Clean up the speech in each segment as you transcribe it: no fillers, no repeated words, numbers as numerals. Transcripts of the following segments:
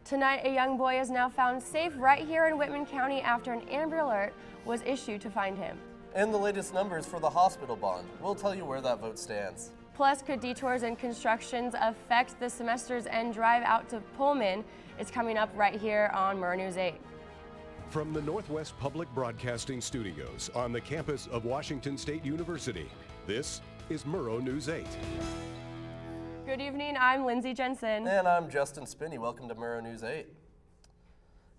Tonight, a young boy is now found safe right here in Whitman County after an Amber Alert was issued to find him. And the latest numbers for the hospital bond. We'll tell you where that vote stands. Plus, could detours and constructions affect the semester's end drive out to Pullman? It's coming up right here on Murrow News 8. From the Northwest Public Broadcasting Studios on the campus of Washington State University, this is Murrow News 8. Good evening, I'm Lindsay Jensen. And I'm Justin Spinney. Welcome to Murrow News 8.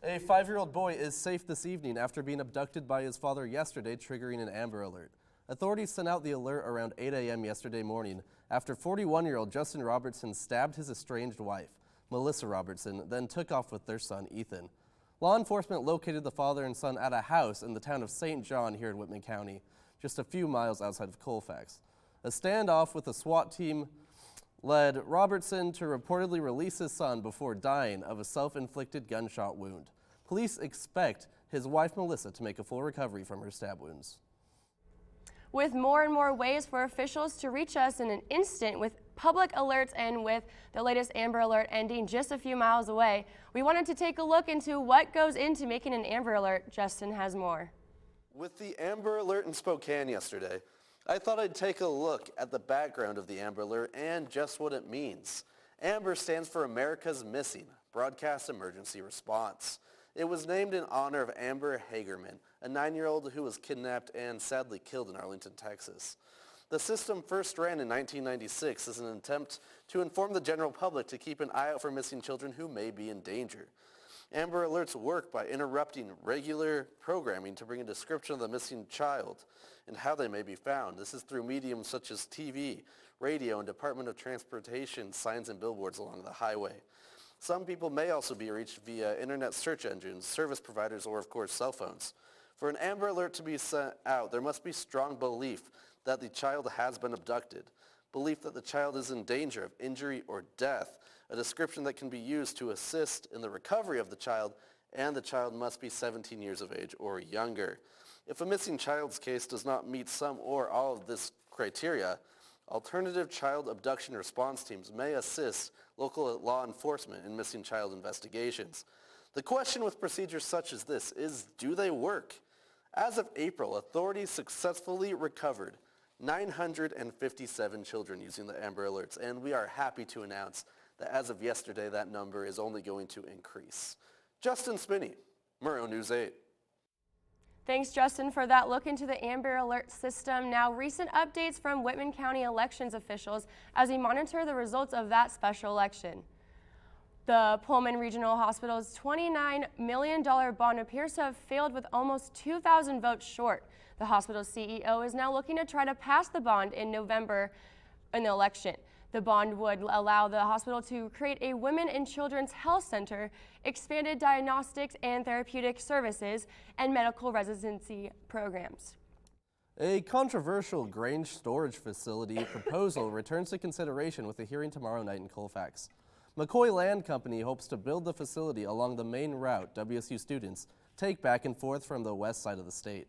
A 5-year-old boy is safe this evening after being abducted by his father yesterday, triggering an Amber Alert. Authorities sent out the alert around 8 a.m. yesterday morning after 41-year-old Justin Robertson stabbed his estranged wife, Melissa Robertson, then took off with their son, Ethan. Law enforcement located the father and son at a house in the town of St. John here in Whitman County, just a few miles outside of Colfax. A standoff with a SWAT team led Robertson to reportedly release his son before dying of a self-inflicted gunshot wound. Police expect his wife Melissa to make a full recovery from her stab wounds. With more and more ways for officials to reach us in an instant with public alerts and with the latest Amber Alert ending just a few miles away, we wanted to take a look into what goes into making an Amber Alert. Justin has more. With the Amber Alert in Spokane yesterday, I thought I'd take a look at the background of the Amber Alert and just what it means. AMBER stands for America's Missing Broadcast Emergency Response. It was named in honor of Amber Hagerman, a 9-year-old who was kidnapped and sadly killed in Arlington, Texas. The system first ran in 1996 as an attempt to inform the general public to keep an eye out for missing children who may be in danger. Amber Alerts work by interrupting regular programming to bring a description of the missing child and how they may be found. This is through mediums such as TV, radio, and Department of Transportation signs and billboards along the highway. Some people may also be reached via internet search engines, service providers, or of course cell phones. For an Amber Alert to be sent out, there must be strong belief that the child has been abducted, belief that the child is in danger of injury or death, a description that can be used to assist in the recovery of the child, and the child must be 17 years of age or younger. If a missing child's case does not meet some or all of this criteria, alternative child abduction response teams may assist local law enforcement in missing child investigations. The question with procedures such as this is, do they work? As of April, authorities successfully recovered 957 children using the Amber Alerts, and we are happy to announce that as of yesterday, that number is only going to increase. Justin Spinney, Murrow News 8. Thanks, Justin, for that look into the Amber Alert system. Now, recent updates from Whitman County elections officials as we monitor the results of that special election. The Pullman Regional Hospital's $29 million bond appears to have failed with almost 2,000 votes short. The hospital's CEO is now looking to try to pass the bond in November in the election. The bond would allow the hospital to create a women and children's health center, expanded diagnostics and therapeutic services, and medical residency programs. A controversial grain storage facility proposal returns to consideration with a hearing tomorrow night in Colfax. McCoy Land Company hopes to build the facility along the main route WSU students take back and forth from the west side of the state.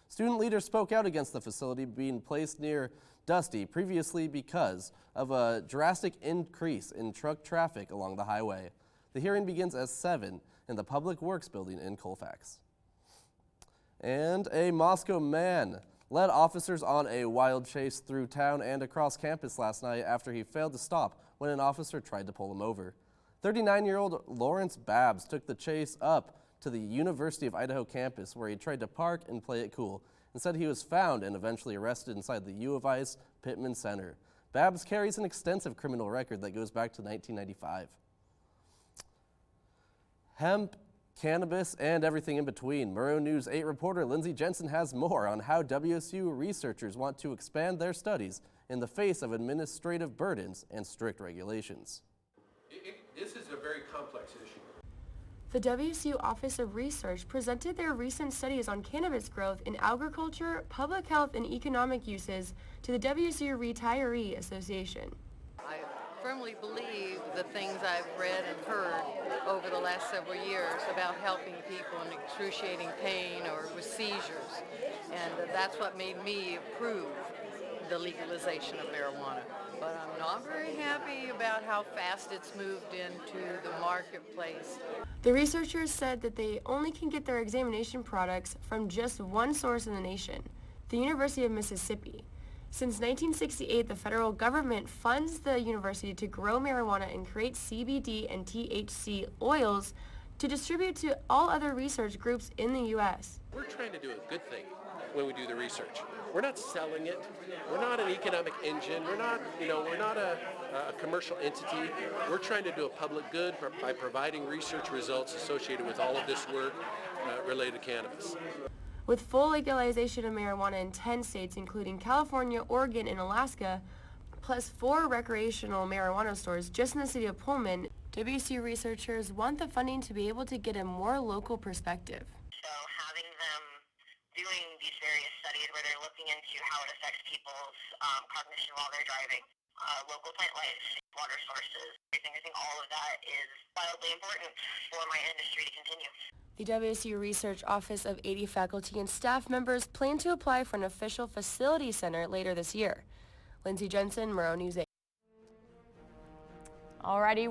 Student leaders spoke out against the facility being placed near Dusty previously because of a drastic increase in truck traffic along the highway. The hearing begins at 7 in the Public Works building in Colfax. And a Moscow man led officers on a wild chase through town and across campus last night after he failed to stop when an officer tried to pull him over. 39-year-old Lawrence Babbs took the chase up to the University of Idaho campus where he tried to park and play it cool. Instead, he was found and eventually arrested inside the U of I's Pittman Center. Babbs carries an extensive criminal record that goes back to 1995. Hemp, cannabis, and everything in between. Murrow News 8 reporter Lindsay Jensen has more on how WSU researchers want to expand their studies in the face of administrative burdens and strict regulations. This is a very complex issue. The WSU Office of Research presented their recent studies on cannabis growth in agriculture, public health, and economic uses to the WSU Retiree Association. I firmly believe the things I've read and heard over the last several years about helping people in excruciating pain or with seizures, and that's what made me approve the legalization of marijuana. but I'm not very happy about how fast it's moved into the marketplace. The researchers said that they only can get their examination products from just one source in the nation, the University of Mississippi. Since 1968, the federal government funds the university to grow marijuana and create CBD and THC oils to distribute to all other research groups in the U.S. We're trying to do a good thing when we do the research. We're not selling it. We're not an economic engine. We're not a commercial entity. We're trying to do a public good by providing research results associated with all of this work related to cannabis. With full legalization of marijuana in 10 states, including California, Oregon, and Alaska, plus 4 recreational marijuana stores just in the city of Pullman, WSU researchers want the funding to be able to get a more local perspective. So having them doing these various studies where they're looking into how it affects people's cognition while they're driving, local plant life, water sources, everything, I think all of that is wildly important for my industry to continue. The WSU Research Office of 80 faculty and staff members plan to apply for an official facility center later this year. Lindsay Jensen, Murrow News 8. Alrighty,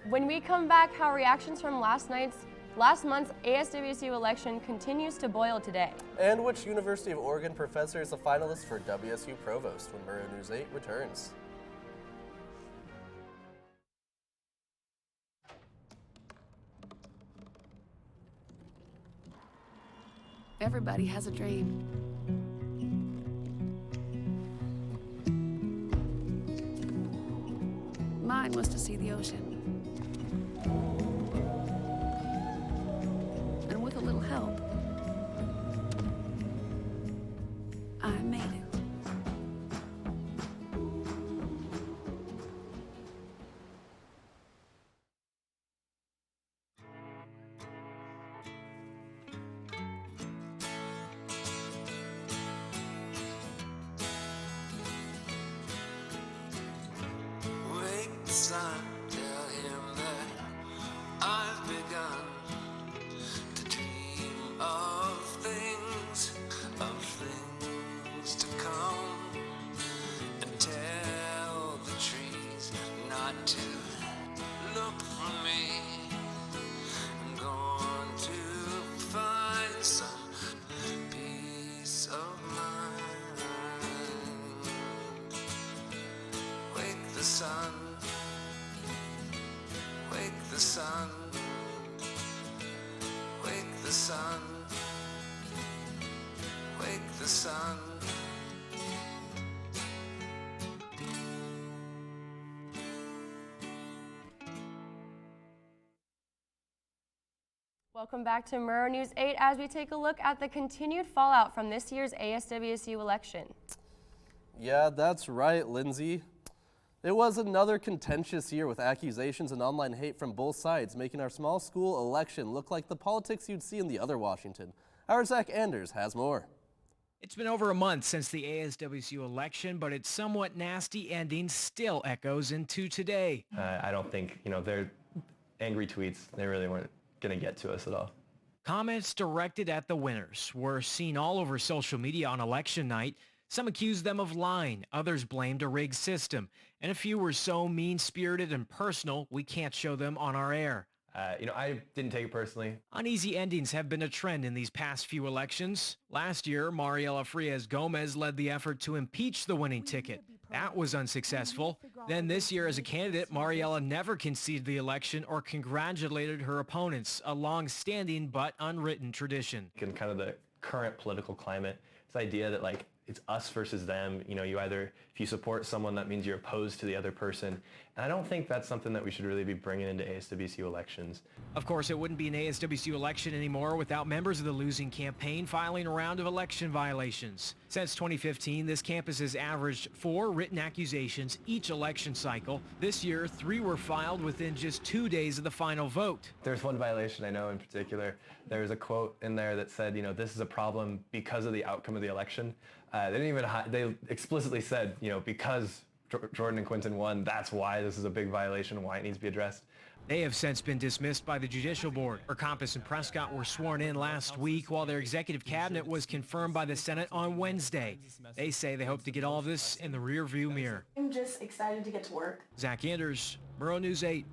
when we come back, how reactions from last month's ASWCU election continues to boil today. And which University of Oregon professor is a finalist for WSU provost when Murrow News 8 returns. Everybody has a dream. Mine was to see the ocean. And with a little help, I made it. Son, tell him that I've begun to dream of things to come, and tell the trees not to look for me. I'm going to find some peace of mind. Wake the sun. Wake the sun, wake the sun, wake the sun. Welcome back to Murrow News 8 as we take a look at the continued fallout from this year's ASWCU election. Yeah, that's right, Lindsay. It was another contentious year with accusations and online hate from both sides, making our small school election look like the politics you'd see in the other Washington. Our Zach Anders has more. It's been over a month since the ASWCU election, but its somewhat nasty ending still echoes into today. I don't think, their angry tweets, they really weren't going to get to us at all. Comments directed at the winners were seen all over social media on election night. Some accused them of lying, others blamed a rigged system, and a few were so mean-spirited and personal we can't show them on our air. I didn't take it personally. Uneasy endings have been a trend in these past few elections. Last year, Mariela Frias Gomez led the effort to impeach the winning ticket. That was unsuccessful. Then this year as a candidate, Mariela never conceded the election or congratulated her opponents, a long-standing but unwritten tradition. In kind of the current political climate, this idea that it's us versus them. If you support someone, that means you're opposed to the other person. And I don't think that's something that we should really be bringing into ASWCU elections. Of course, it wouldn't be an ASWCU election anymore without members of the losing campaign filing a round of election violations. Since 2015, this campus has averaged 4 written accusations each election cycle. This year, 3 were filed within just 2 days of the final vote. There's one violation I know in particular. There was a quote in there that said, this is a problem because of the outcome of the election. They explicitly said, because Jordan and Quinton won, that's why this is a big violation and why it needs to be addressed. They have since been dismissed by the Judicial Board. Campos and Prescott were sworn in last week while their executive cabinet was confirmed by the Senate on Wednesday. They say they hope to get all of this in the rearview mirror. I'm just excited to get to work. Zach Anders, Murrow News 8.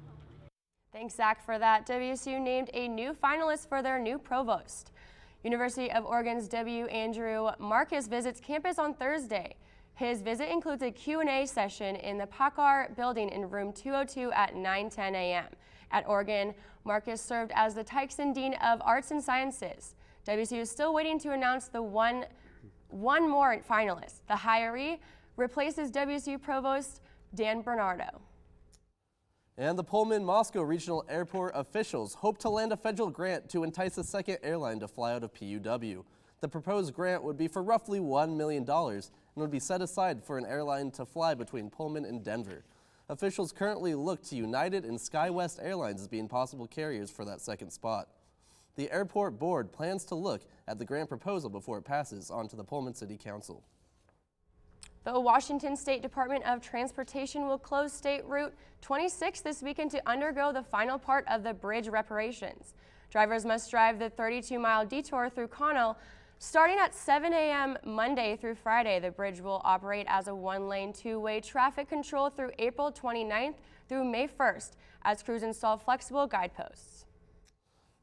Thanks, Zach, for that. WSU named a new finalist for their new provost. University of Oregon's W. Andrew Marcus visits campus on Thursday. His visit includes a Q&A session in the Packard building in room 202 at 9:10 a.m. At Oregon, Marcus served as the Tyson Dean of Arts and Sciences. WSU is still waiting to announce the one more finalist. The hiree replaces WSU Provost Dan Bernardo. And the PullmanMoscow Regional Airport officials hope to land a federal grant to entice a second airline to fly out of PUW. The proposed grant would be for roughly $1 million and would be set aside for an airline to fly between Pullman and Denver. Officials currently look to United and SkyWest Airlines as being possible carriers for that second spot. The airport board plans to look at the grant proposal before it passes on to the Pullman City Council. The Washington State Department of Transportation will close State Route 26 this weekend to undergo the final part of the bridge reparations. Drivers must drive the 32-mile detour through Connell. Starting at 7 a.m. Monday through Friday, the bridge will operate as a one-lane, two-way traffic control through April 29th through May 1st as crews install flexible guideposts.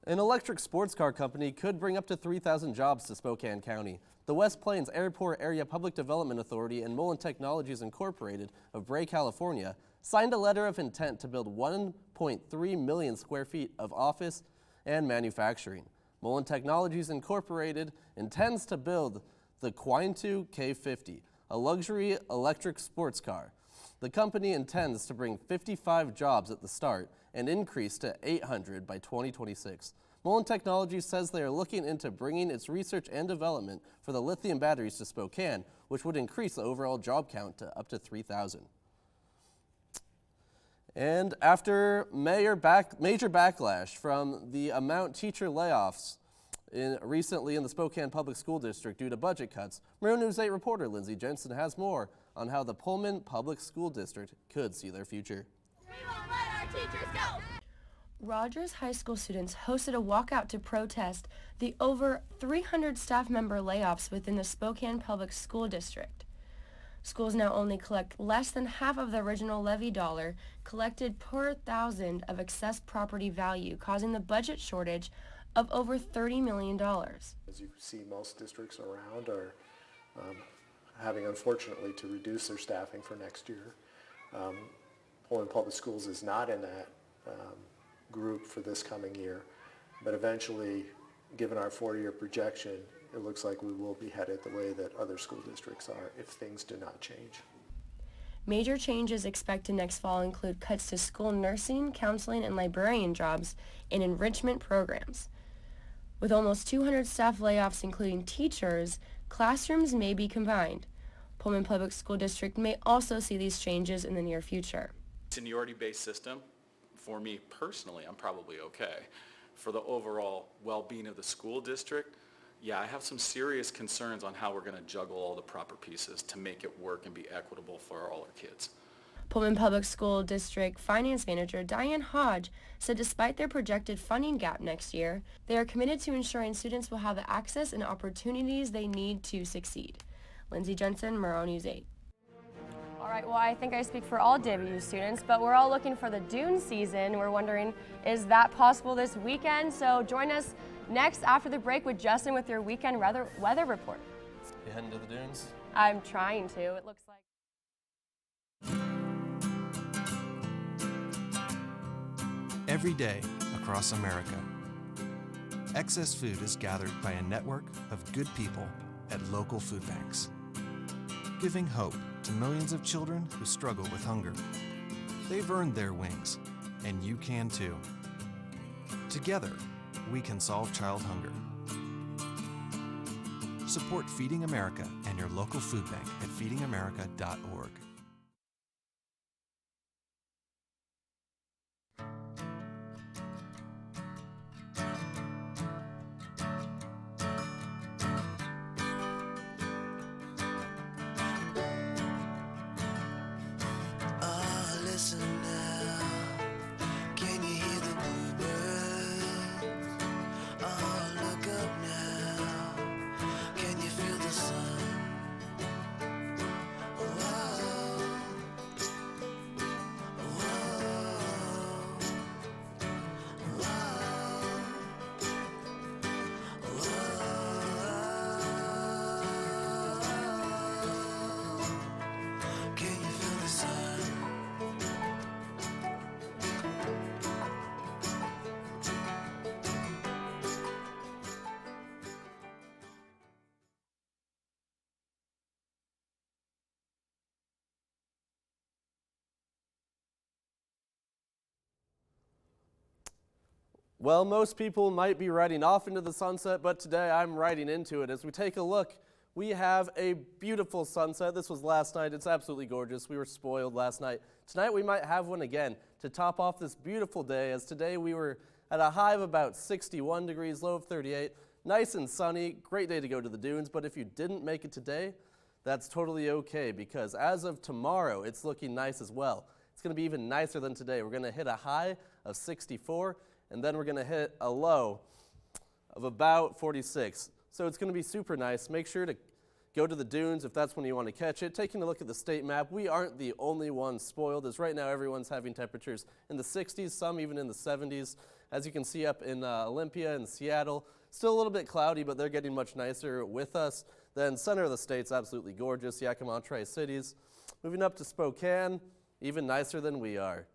An electric sports car company could bring up to 3,000 jobs to Spokane County. The West Plains Airport Area Public Development Authority and Moen Technologies Incorporated of Bray, California, signed a letter of intent to build 1.3 million square feet of office and manufacturing. Moen Technologies Incorporated intends to build the Quintu K50, a luxury electric sports car. The company intends to bring 55 jobs at the start and increase to 800 by 2026. Moen Technologies says they are looking into bringing its research and development for the lithium batteries to Spokane, which would increase the overall job count to up to 3,000. And after major backlash from the amount teacher layoffs recently in the Spokane Public School District due to budget cuts, Murrow News 8 reporter Lindsay Jensen has more on how the Pullman Public School District could see their future. We won't let our teachers go! Rogers High School students hosted a walkout to protest the over 300 staff member layoffs within the Spokane Public School District. Schools now only collect less than half of the original levy dollar collected per thousand of excess property value, causing the budget shortage of over $30 million. As you see, most districts around are having, unfortunately, to reduce their staffing for next year. Pullman Public Schools is not in that group for this coming year, but eventually, given our 4-year projection, it looks like we will be headed the way that other school districts are if things do not change. Major changes expected next fall include cuts to school nursing, counseling, and librarian jobs and enrichment programs. With almost 200 staff layoffs, including teachers, classrooms may be combined. Pullman Public School District may also see these changes in the near future. Seniority-based system, for me personally, I'm probably okay. For the overall well-being of the school district, yeah, I have some serious concerns on how we're going to juggle all the proper pieces to make it work and be equitable for all our kids. Pullman Public School District Finance Manager Diane Hodge said despite their projected funding gap next year, they are committed to ensuring students will have the access and opportunities they need to succeed. Lindsay Jensen, Murrow News 8. All right, well, I think I speak for all WU students, but we're all looking for the dune season. We're wondering, is that possible this weekend? So join us next after the break with Justin with your weekend weather report. You heading to the dunes? I'm trying to. It looks like. Every day across America, excess food is gathered by a network of good people at local food banks, giving hope to millions of children who struggle with hunger. They've earned their wings, and you can too. Together, we can solve child hunger. Support Feeding America and your local food bank at feedingamerica.org. Listen now, can you hear Well, most people might be riding off into the sunset, but today I'm riding into it. As we take a look, we have a beautiful sunset. This was last night. It's absolutely gorgeous. We were spoiled last night. Tonight we might have one again to top off this beautiful day, as today we were at a high of about 61 degrees, low of 38. Nice and sunny, great day to go to the dunes, but if you didn't make it today, that's totally okay, because as of tomorrow, it's looking nice as well. It's going to be even nicer than today. We're going to hit a high of 64, and then we're going to hit a low of about 46. So it's going to be super nice. Make sure to go to the dunes if that's when you want to catch it. Taking a look at the state map, we aren't the only ones spoiled, as right now everyone's having temperatures in the 60s, some even in the 70s. As you can see up in Olympia and Seattle, still a little bit cloudy, but they're getting much nicer with us. Then center of the state's absolutely gorgeous, Yakima, Tri-Cities. Moving up to Spokane, even nicer than we are.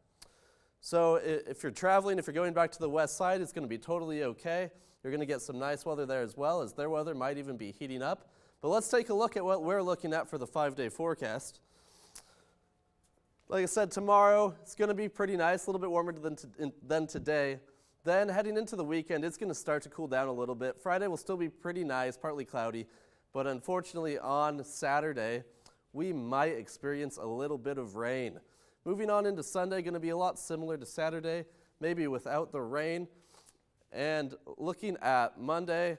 So if you're traveling, if you're going back to the west side, it's going to be totally okay. You're going to get some nice weather there as well, as their weather might even be heating up. But let's take a look at what we're looking at for the 5-day forecast. Like I said, tomorrow it's going to be pretty nice, a little bit warmer than today. Then heading into the weekend, it's going to start to cool down a little bit. Friday will still be pretty nice, partly cloudy. But unfortunately on Saturday, we might experience a little bit of rain. Moving on into Sunday, going to be a lot similar to Saturday, maybe without the rain. And looking at Monday,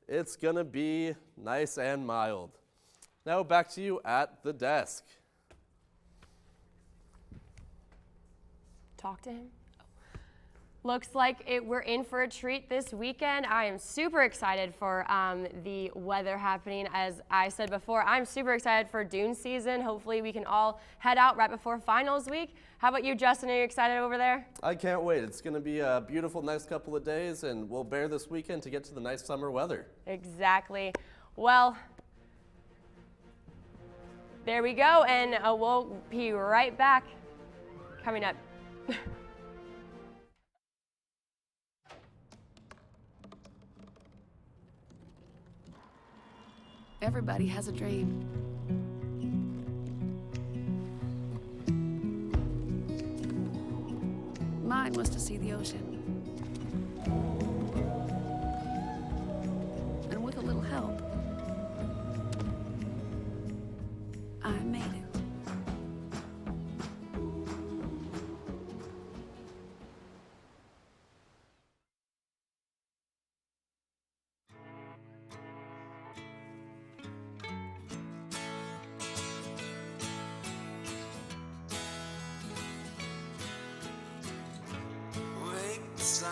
it's going to be nice and mild. Now back to you at the desk. Talk to him. Looks like we're in for a treat this weekend. I am super excited for the weather happening. As I said before, I'm super excited for dune season. Hopefully we can all head out right before finals week. How about you, Justin? Are you excited over there? I can't wait. It's going to be a beautiful next couple of days, and we'll bear this weekend to get to the nice summer weather. Exactly. Well, there we go, and we'll be right back coming up. Everybody has a dream. Mine was to see the ocean. And with a little help, I made it. Son,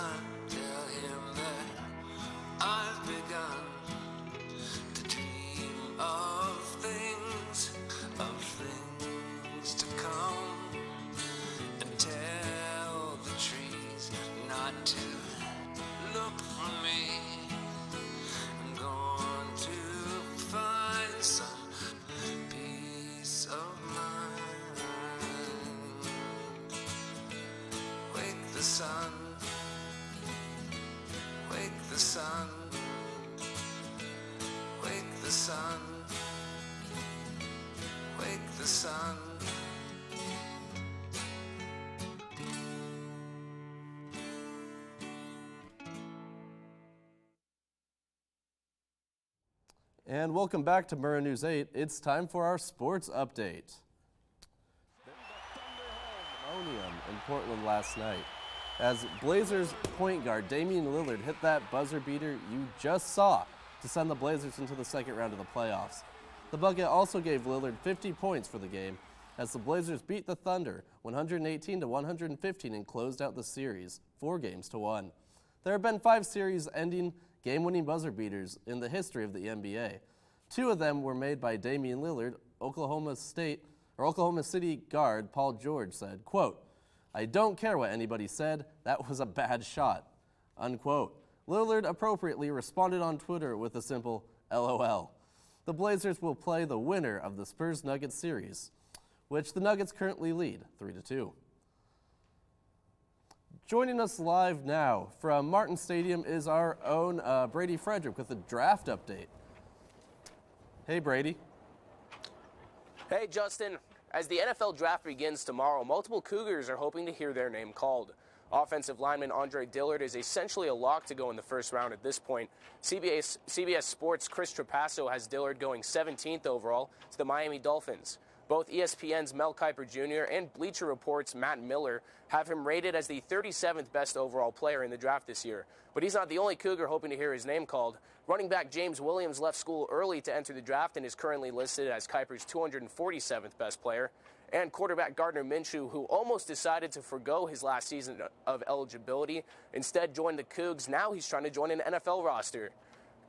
tell him that I've begun to dream of things to come, and tell the trees not to look for me. I'm going to find some peace of mind. Wake the sun. Wake the sun, wake the sun, wake the sun. And welcome back to Murrow News 8. It's time for our sports update. Ammonium in Portland last night, as Blazers point guard Damian Lillard hit that buzzer beater you just saw to send the Blazers into the second round of the playoffs. The bucket also gave Lillard 50 points for the game, as the Blazers beat the Thunder 118-115 and closed out the series 4-1. There have been 5 series-ending game-winning buzzer beaters in the history of the NBA. 2 of them were made by Damian Lillard. Oklahoma City guard Paul George said, quote, "I don't care what anybody said, that was a bad shot," unquote. Lillard appropriately responded on Twitter with a simple LOL. The Blazers will play the winner of the Spurs-Nuggets series, which the Nuggets currently lead 3-2. Joining us live now from Martin Stadium is our own Brady Frederick with a draft update. Hey, Brady. Hey, Justin. As the NFL draft begins tomorrow, multiple Cougars are hoping to hear their name called. Offensive lineman Andre Dillard is essentially a lock to go in the first round at this point. CBS Sports' Chris Trapasso has Dillard going 17th overall to the Miami Dolphins. Both ESPN's Mel Kiper Jr. and Bleacher Report's Matt Miller have him rated as the 37th best overall player in the draft this year. But he's not the only Cougar hoping to hear his name called. Running back James Williams left school early to enter the draft and is currently listed as Kiper's 247th best player. And quarterback Gardner Minshew, who almost decided to forgo his last season of eligibility, instead joined the Cougs. Now he's trying to join an NFL roster.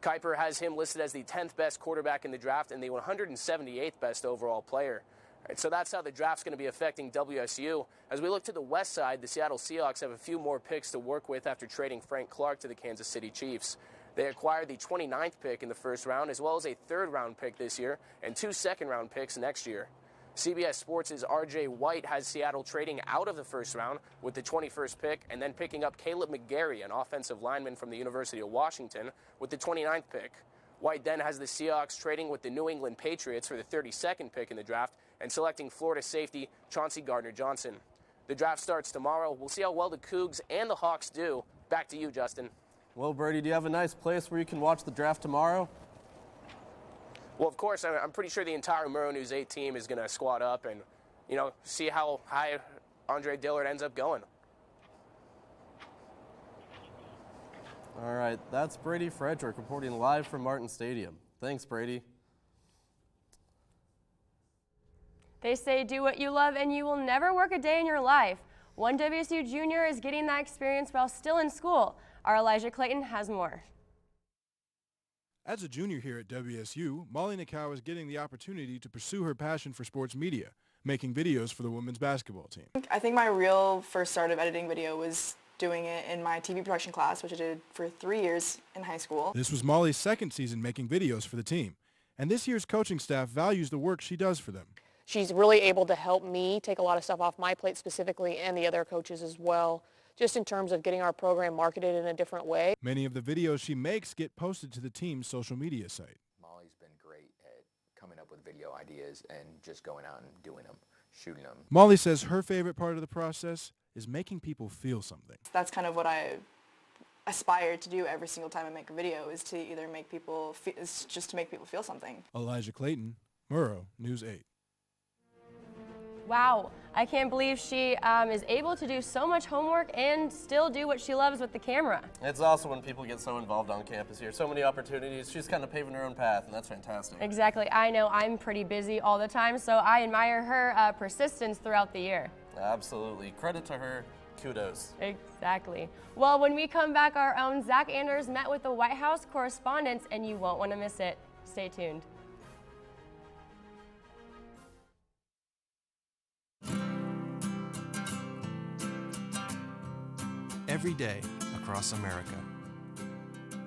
Kiper has him listed as the 10th best quarterback in the draft and the 178th best overall player. All right, so that's how the draft's going to be affecting WSU. As we look to the west side, the Seattle Seahawks have a few more picks to work with after trading Frank Clark to the Kansas City Chiefs. They acquired the 29th pick in the first round, as well as a third-round pick this year and 2 second-round picks next year. CBS Sports' R.J. White has Seattle trading out of the first round with the 21st pick and then picking up Caleb McGarry, an offensive lineman from the University of Washington, with the 29th pick. White then has the Seahawks trading with the New England Patriots for the 32nd pick in the draft and selecting Florida safety Chauncey Gardner-Johnson. The draft starts tomorrow. We'll see how well the Cougs and the Hawks do. Back to you, Justin. Well, Brady, do you have a nice place where you can watch the draft tomorrow? Well, of course, I'm pretty sure the entire Murrow News 8 team is going to squad up and, see how high Andre Dillard ends up going. All right, that's Brady Frederick reporting live from Martin Stadium. Thanks, Brady. They say do what you love and you will never work a day in your life. One WSU junior is getting that experience while still in school. Our Alijah Clayton has more. As a junior here at WSU, Molly Nikau is getting the opportunity to pursue her passion for sports media, making videos for the women's basketball team. I think my real first start of editing video was doing it in my TV production class, which I did for 3 years in high school. This was Molly's second season making videos for the team, and this year's coaching staff values the work she does for them. She's really able to help me take a lot of stuff off my plate specifically and the other coaches as well, just in terms of getting our program marketed in a different way. Many of the videos she makes get posted to the team's social media site. Molly's been great at coming up with video ideas and just going out and doing them, shooting them. Molly says her favorite part of the process is making people feel something. That's kind of what I aspire to do every single time I make a video, is to either make people is just to make people feel something. Alijah Clayton, Murrow, News 8. Wow, I can't believe she is able to do so much homework and still do what she loves with the camera. It's awesome when people get so involved on campus here. So many opportunities. She's kind of paving her own path, and that's fantastic. Exactly. I know I'm pretty busy all the time, so I admire her persistence throughout the year. Absolutely. Credit to her. Kudos. Exactly. Well, when we come back, our own Zach Anders met with the White House correspondents, and you won't want to miss it. Stay tuned. Every day across America,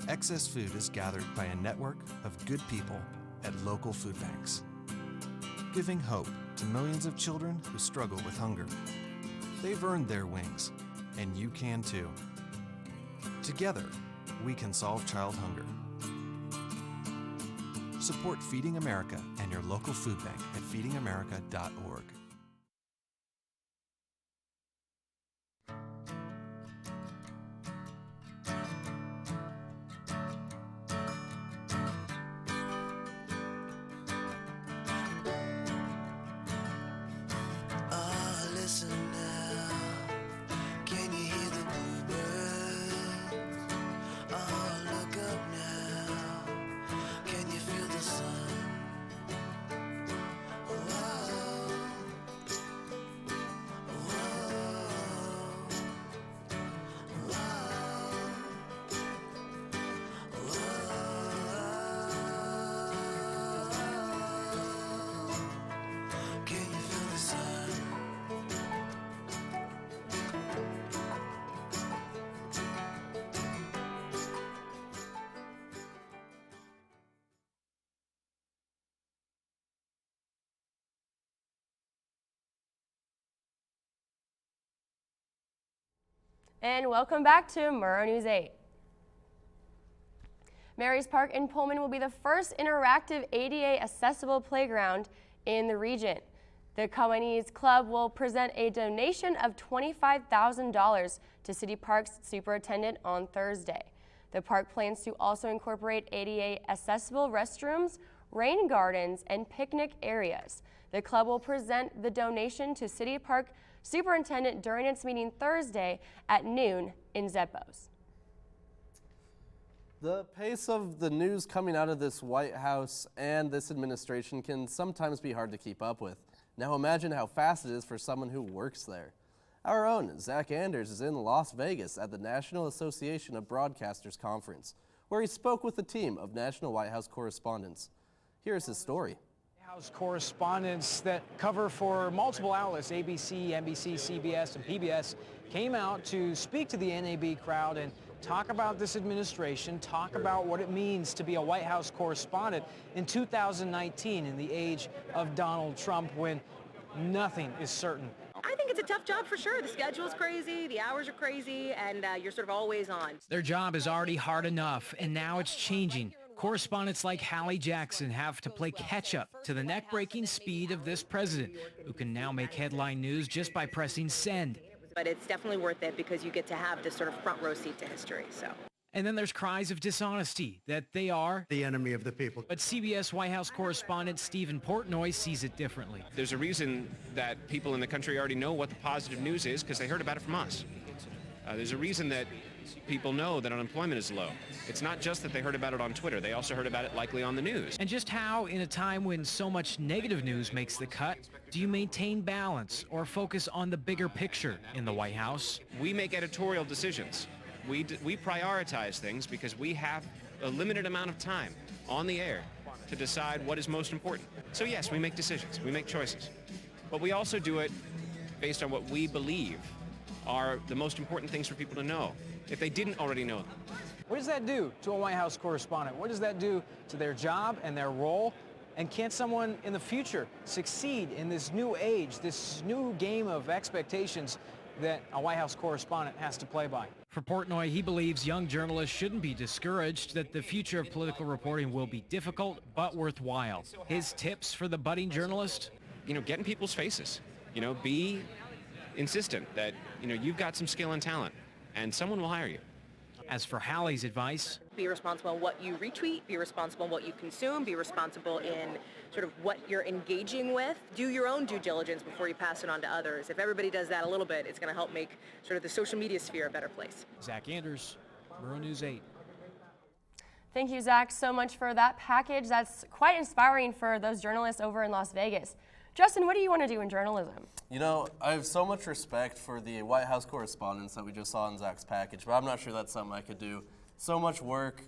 excess food is gathered by a network of good people at local food banks, giving hope to millions of children who struggle with hunger. They've earned their wings, and you can too. Together, we can solve child hunger. Support Feeding America and your local food bank at feedingamerica.org. And welcome back to Murrow News 8. Mary's Park in Pullman will be the first interactive ADA accessible playground in the region. The company's club will present a donation of $25,000 to City Park's superintendent on Thursday. The park plans to also incorporate ADA accessible restrooms, rain gardens, and picnic areas. The club will present the donation to City Park Superintendent during its meeting Thursday at noon in Zeppos. The pace of the news coming out of this White House and this administration can sometimes be hard to keep up with. Now imagine how fast it is for someone who works there. Our own Zach Anders is in Las Vegas at the National Association of Broadcasters Conference, where he spoke with a team of National White House correspondents. Here's his story. House correspondents that cover for multiple outlets, ABC, NBC, CBS, and PBS, came out to speak to the NAB crowd and talk about this administration, talk about what it means to be a White House correspondent in 2019 in the age of Donald Trump when nothing is certain. I think it's a tough job for sure. The schedule's crazy, the hours are crazy, and you're sort of always on. Their job is already hard enough, and now it's changing. Correspondents like Hallie Jackson have to play catch-up to the neck-breaking speed of this president, who can now make headline news just by pressing send. But it's definitely worth it because you get to have this sort of front row seat to history. So. And then there's cries of dishonesty that they are the enemy of the people. But CBS White House correspondent Stephen Portnoy sees it differently. There's a reason that people in the country already know what the positive news is because they heard about it from us. There's a reason that people know that unemployment is low. It's not just that they heard about it on Twitter. They also heard about it likely on the news. And just how, in a time when so much negative news makes the cut, do you maintain balance or focus on the bigger picture in the White House? We make editorial decisions. We prioritize things because we have a limited amount of time on the air to decide what is most important. So yes, we make decisions, we make choices. But we also do it based on what we believe are the most important things for people to know, if they didn't already know them. What does that do to a White House correspondent? What does that do to their job and their role? And can someone in the future succeed in this new age, this new game of expectations that a White House correspondent has to play by? For Portnoy, he believes young journalists shouldn't be discouraged, that the future of political reporting will be difficult but worthwhile. His tips for the budding journalist? Get in people's faces. Be insistent that, you've got some skill and talent and someone will hire you. As for Hallie's advice, be responsible in what you retweet, be responsible in what you consume, be responsible in sort of what you're engaging with. Do your own due diligence before you pass it on to others. If everybody does that a little bit, it's going to help make sort of the social media sphere a better place. Zach Anders, Murrow News 8. Thank you, Zach, so much for that package. That's quite inspiring for those journalists over in Las Vegas. Justin, what do you want to do in journalism? I have so much respect for the White House correspondents that we just saw in Zach's package, but I'm not sure that's something I could do. So much work,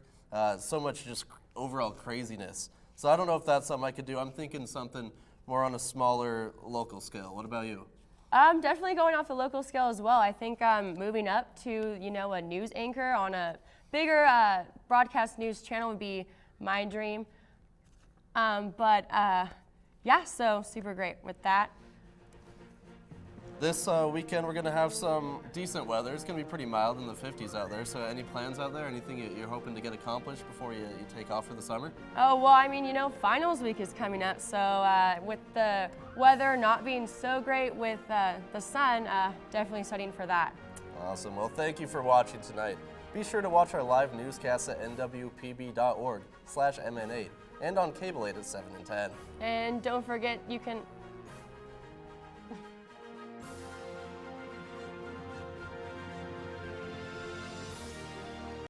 so much just overall craziness. So I don't know if that's something I could do. I'm thinking something more on a smaller local scale. What about you? I'm definitely going off the local scale as well. I think moving up to, a news anchor on a bigger broadcast news channel would be my dream. Yeah, so super great with that. This weekend we're going to have some decent weather. It's going to be pretty mild in the 50s out there. So any plans out there? Anything you're hoping to get accomplished before you take off for the summer? Oh, well, finals week is coming up. So with the weather not being so great with the sun, definitely studying for that. Awesome. Well, thank you for watching tonight. Be sure to watch our live newscasts at nwpb.org/MN8 and on Cable 8 at 7 and 10. And don't forget, you can